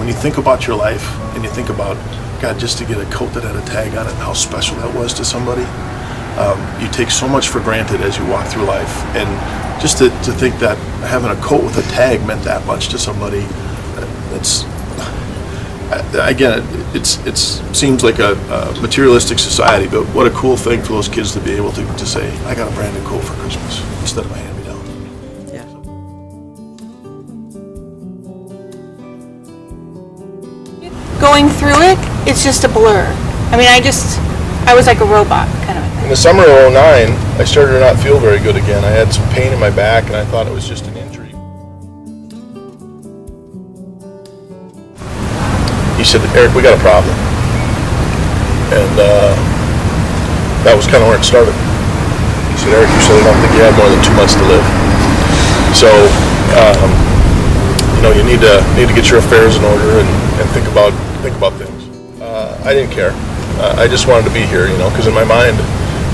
when you think about your life and you think about, God, just to get a coat that had a tag on it and how special that was to somebody, you take so much for granted as you walk through life. And just to think that having a coat with a tag meant that much to somebody, it's, again, it seems like a materialistic society, but what a cool thing for those kids to be able to say, I got a brand new coat for Christmas instead of a hand-me-down. Yeah. Going through it, it's just a blur. I mean, I was like a robot, kind of. In the summer of '09, I started to not feel very good again. I had some pain in my back, and I thought it was just an injury. He said, Eric, we got a problem. And that was kind of where it started. He said, Eric, you said I don't think you have more than 2 months to live. So, you need to get your affairs in order and think about things. I didn't care. I just wanted to be here, because in my mind,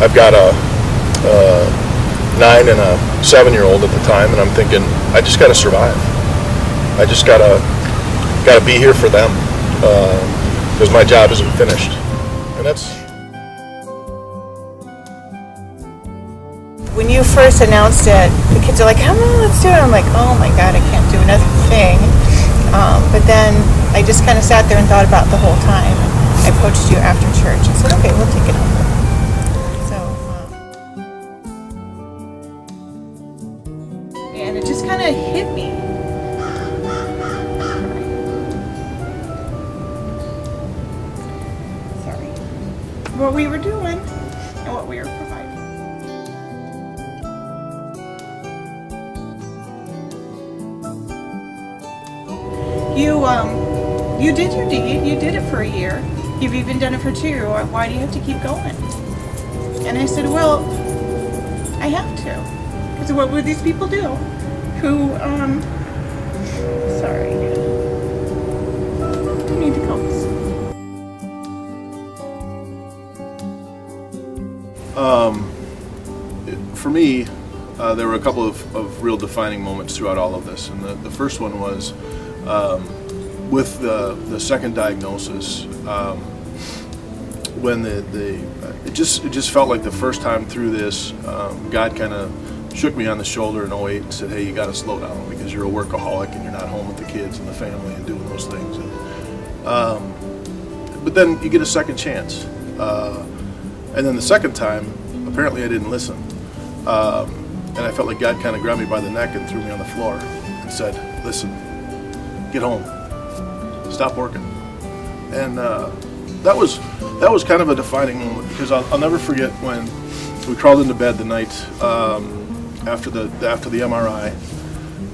I've got a 9 and a 7-year-old at the time, and I'm thinking, I just got to survive. I just got to be here for them. Because my job isn't finished, and that's. When you first announced it, the kids are like, "Come on, let's do it." I'm like, "Oh my God, I can't do another thing." But then I just kind of sat there and thought about the whole time. I approached you after church and said, "Okay, we'll take it over." So, and it just kind of hit me. What we were doing and what we were providing. You did your deed. You did it for a year. You've even done it for 2 years. Why do you have to keep going? And I said, well, I have to. Because what would these people do? Who, sorry. You need the coats. For me, there were a couple of real defining moments throughout all of this, and the first one was with the second diagnosis, when it just felt like the first time through this, God kind of shook me on the shoulder in '08 and said, "Hey, you got to slow down because you're a workaholic and you're not home with the kids and the family and doing those things." But then you get a second chance. And then the second time, apparently I didn't listen. And I felt like God kind of grabbed me by the neck and threw me on the floor and said, listen, get home, stop working. And that was kind of a defining moment, because I'll never forget when we crawled into bed the night after the MRI,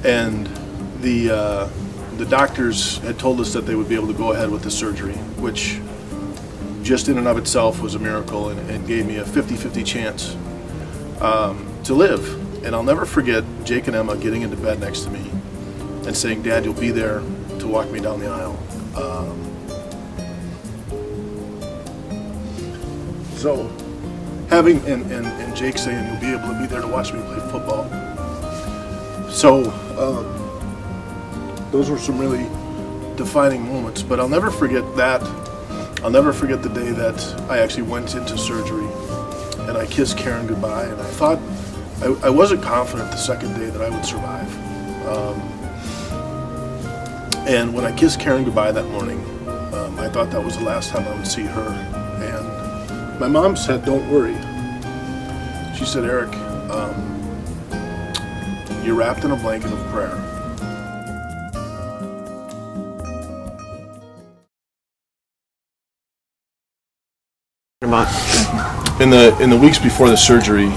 and the doctors had told us that they would be able to go ahead with the surgery, which just in and of itself was a miracle, and gave me a 50-50 chance to live. And I'll never forget Jake and Emma getting into bed next to me and saying, "Dad, you'll be there to walk me down the aisle." So having, and Jake saying, "You'll be able to be there to watch me play football." So those were some really defining moments, but I'll never forget that. I'll never forget the day that I actually went into surgery and I kissed Karen goodbye, and I thought, I wasn't confident the second day that I would survive. And when I kissed Karen goodbye that morning, I thought that was the last time I would see her. And my mom said, "Don't worry." She said, "Eric, you're wrapped in a blanket of prayer." In the weeks before the surgery,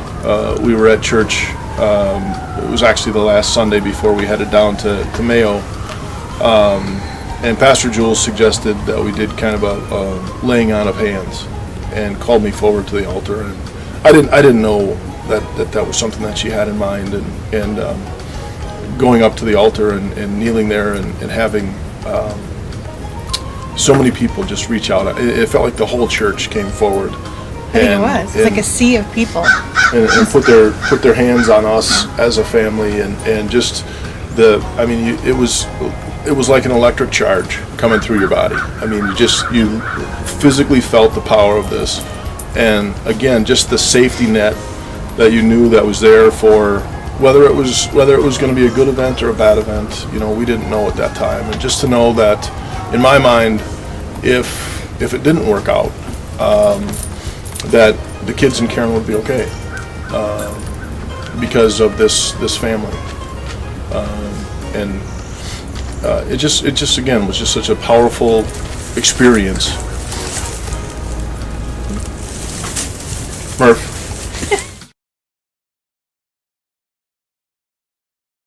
we were at church. It was actually the last Sunday before we headed down to Mayo, and Pastor Jules suggested that we did kind of a laying on of hands, and called me forward to the altar. And I didn't know that was something that she had in mind, and going up to the altar and kneeling there and having so many people just reach out. It felt like the whole church came forward. I think it was. It's like a sea of people. And put their hands on us as a family, and just it it was like an electric charge coming through your body. I mean, you physically felt the power of this. And again, just the safety net that you knew that was there for whether it was going to be a good event or a bad event, we didn't know at that time. And just to know that, in my mind, if it didn't work out, that the kids in Karen would be okay because of this family. And it just again was just such a powerful experience. Murph.